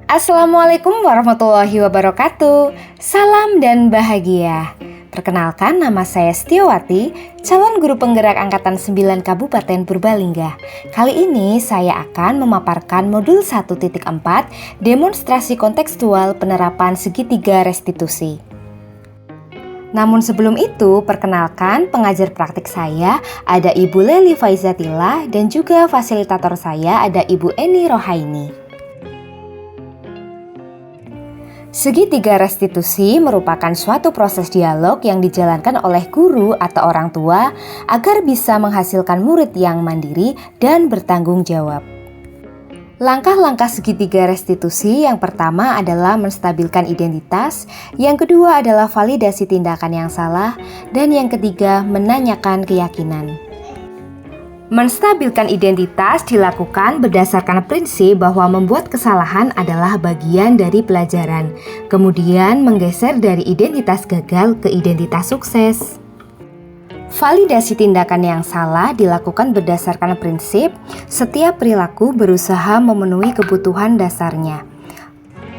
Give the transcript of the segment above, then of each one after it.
Assalamualaikum warahmatullahi wabarakatuh. Salam dan bahagia. Perkenalkan, nama saya Setiawati, calon guru penggerak angkatan 9 Kabupaten Purbalingga. Kali ini saya akan memaparkan modul 1.4 demonstrasi kontekstual penerapan segitiga restitusi. Namun sebelum itu, perkenalkan pengajar praktik saya ada Ibu Leli Faizatila dan juga fasilitator saya ada Ibu Eni Rohaini. Segitiga restitusi merupakan suatu proses dialog yang dijalankan oleh guru atau orang tua agar bisa menghasilkan murid yang mandiri dan bertanggung jawab. Langkah-langkah segitiga restitusi yang pertama adalah menstabilkan identitas, yang kedua adalah validasi tindakan yang salah, dan yang ketiga menanyakan keyakinan. Menstabilkan identitas dilakukan berdasarkan prinsip bahwa membuat kesalahan adalah bagian dari pelajaran, kemudian menggeser dari identitas gagal ke identitas sukses. Validasi tindakan yang salah dilakukan berdasarkan prinsip setiap perilaku berusaha memenuhi kebutuhan dasarnya.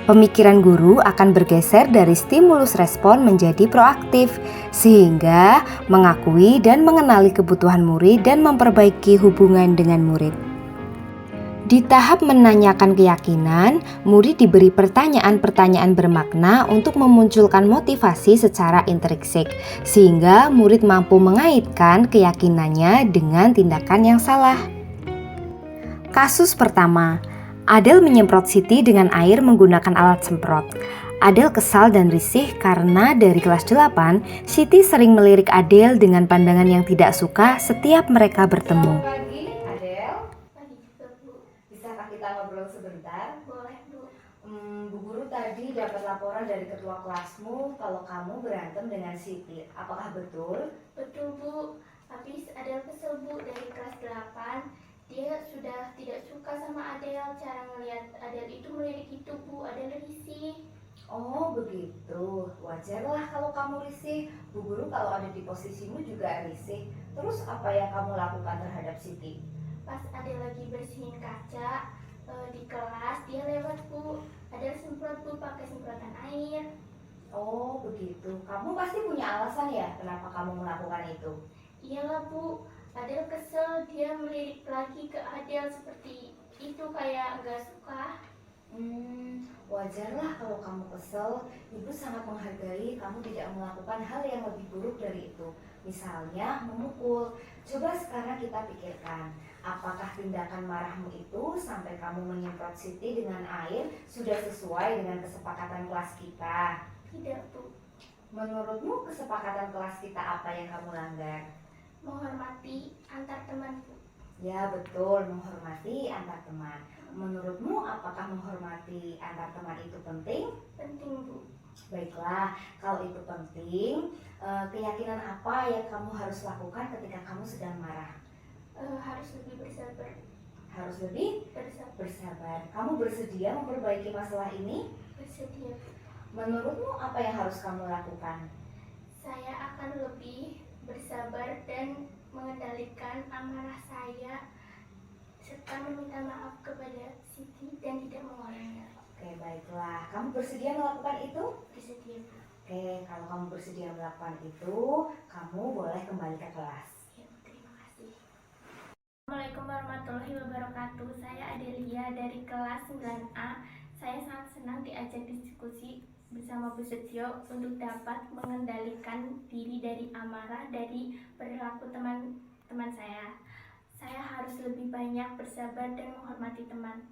Pemikiran guru akan bergeser dari stimulus respon menjadi proaktif, sehingga mengakui dan mengenali kebutuhan murid dan memperbaiki hubungan dengan murid. Di tahap menanyakan keyakinan, murid diberi pertanyaan-pertanyaan bermakna untuk memunculkan motivasi secara intrinsik, sehingga murid mampu mengaitkan keyakinannya dengan tindakan yang salah. Kasus pertama, Adel menyemprot Siti dengan air menggunakan alat semprot. Adel kesal dan risih karena dari kelas 8, Siti sering melirik Adel dengan pandangan yang tidak suka setiap mereka bertemu. Bisakah kita ngobrol sebentar? Boleh, Bu. Bu Guru tadi dapat laporan dari ketua kelasmu kalau kamu berantem dengan Siti. Apakah betul? Betul, Bu. Habis Adel kesel, Bu, dari kelas 8. Dia sudah tidak suka sama Adel. Cara ngelihat Adel itu melirik itu, Bu. Adel risih. Oh begitu, wajarlah kalau kamu risih. Bu Guru kalau ada di posisimu juga risih. Terus apa yang kamu lakukan terhadap Siti? Pas Adel lagi bersihin kaca di kelas, dia lewat, Bu. Adel semprot, Bu, pakai semprotan air. Oh begitu, kamu pasti punya alasan ya kenapa kamu melakukan itu? Iyalah, Bu. Adel kesel, dia melirik lagi ke Adel seperti itu, kayak nggak suka. Wajarlah kalau kamu kesel. Ibu sangat menghargai kamu tidak melakukan hal yang lebih buruk dari itu. Misalnya memukul. Coba sekarang kita pikirkan, apakah tindakan marahmu itu sampai kamu menyemprot Siti dengan air sudah sesuai dengan kesepakatan kelas kita? Tidak, Bu. Menurutmu kesepakatan kelas kita apa yang kamu langgar? Menghormati antar teman, Bu. Ya betul, menghormati antar teman. Menurutmu apakah menghormati antar teman itu penting? Penting, Bu. Baiklah, kalau itu penting, keyakinan apa yang kamu harus lakukan ketika kamu sedang marah? Harus lebih bersabar. Harus lebih bersabar. Kamu bersedia memperbaiki masalah ini? Bersedia, Bu. Menurutmu apa yang harus kamu lakukan? Saya akan lebih bersabar dan mengendalikan amarah saya serta meminta maaf kepada Siti dan tidak mengulangnya. Oke, baiklah. Kamu bersedia melakukan itu? Bersedia, Bu. Oke, kalau kamu bersedia melakukan itu, kamu boleh kembali ke kelas. Ya, terima kasih. Assalamualaikum warahmatullahi wabarakatuh. Saya Adelia dari kelas 9A. Saya sangat senang diajak diskusi bersama Bu Setio untuk dapat mengendalikan diri dari amarah dari perilaku teman-teman saya. Saya harus lebih banyak bersabar dan menghormati teman.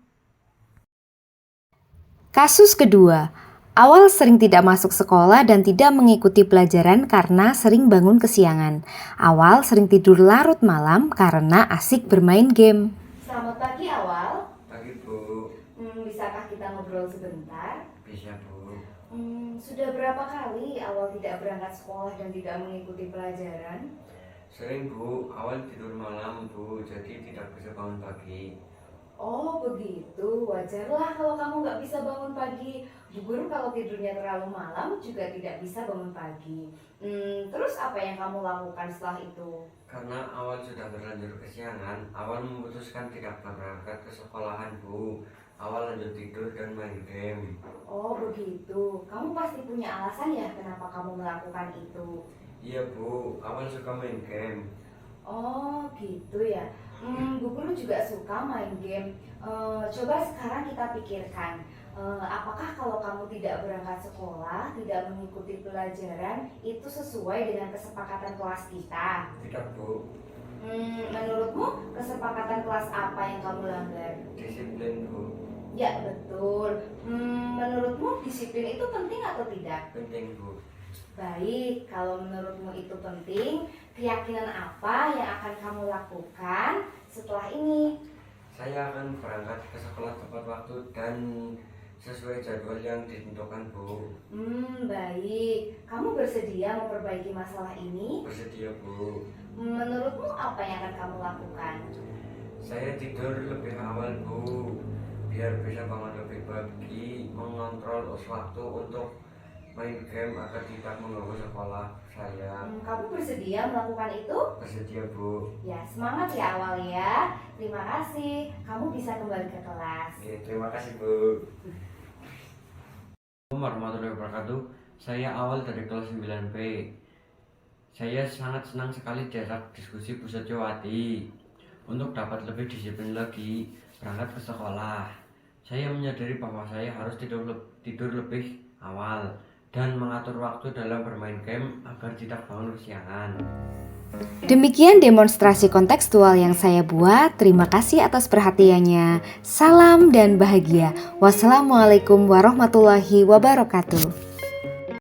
Kasus kedua, awal sering tidak masuk sekolah dan tidak mengikuti pelajaran karena sering bangun kesiangan. Awal sering tidur larut malam karena asik bermain game. Selamat pagi Awal. Pagi, Bu. Bisakah kita ngobrol sebentar? Bisa, Bu. Sudah berapa kali Awal tidak berangkat sekolah dan tidak mengikuti pelajaran? Sering, Bu. Awal tidur malam, Bu, jadi tidak bisa bangun pagi. Oh begitu, wajarlah kalau kamu nggak bisa bangun pagi. Bu Guru kalau tidurnya terlalu malam juga tidak bisa bangun pagi. Terus apa yang kamu lakukan setelah itu? Karena Awal sudah berlanjur kesiangan, Awal memutuskan tidak berangkat ke sekolahan, Bu. awal lanjut tidur dan main game. Oh begitu, kamu pasti punya alasan ya kenapa kamu melakukan itu. Iya Bu, awal suka main game. Oh gitu ya. Bu Guru juga suka main game. Coba sekarang kita pikirkan, apakah kalau kamu tidak berangkat sekolah, tidak mengikuti pelajaran, itu sesuai dengan kesepakatan kelas kita? Tidak Bu, Menurutmu kesepakatan kelas apa yang kamu langgar? disiplin Bu, Ya betul. Menurutmu disiplin itu penting atau tidak? penting Bu. Baik, kalau menurutmu itu penting, keyakinan apa yang akan kamu lakukan setelah ini? Saya akan berangkat ke sekolah tepat waktu dan sesuai jadwal yang ditentukan Bu. Baik. Kamu bersedia memperbaiki masalah ini? Bersedia Bu. Menurutmu apa yang akan kamu lakukan? Saya tidur lebih awal Bu, biar bisa bangun lebih pagi, mengontrol waktu untuk main game agar tidak mengganggu sekolah saya. Kamu bersedia melakukan itu? Bersedia Bu. Ya, semangat ya awal ya. Terima kasih. Kamu bisa kembali ke kelas. Oke, terima kasih Bu. Assalamualaikum warahmatullahi wabarakatuh. Saya awal dari kelas 9B. Saya sangat senang sekali diajak diskusi Bu Setiawati untuk dapat lebih disiplin lagi berangkat ke sekolah. Saya menyadari bahwa saya harus tidur lebih awal dan mengatur waktu dalam bermain game agar tidak bangun kesiangan. Demikian demonstrasi kontekstual yang saya buat. Terima kasih atas perhatiannya. Salam dan bahagia. Wassalamualaikum warahmatullahi wabarakatuh.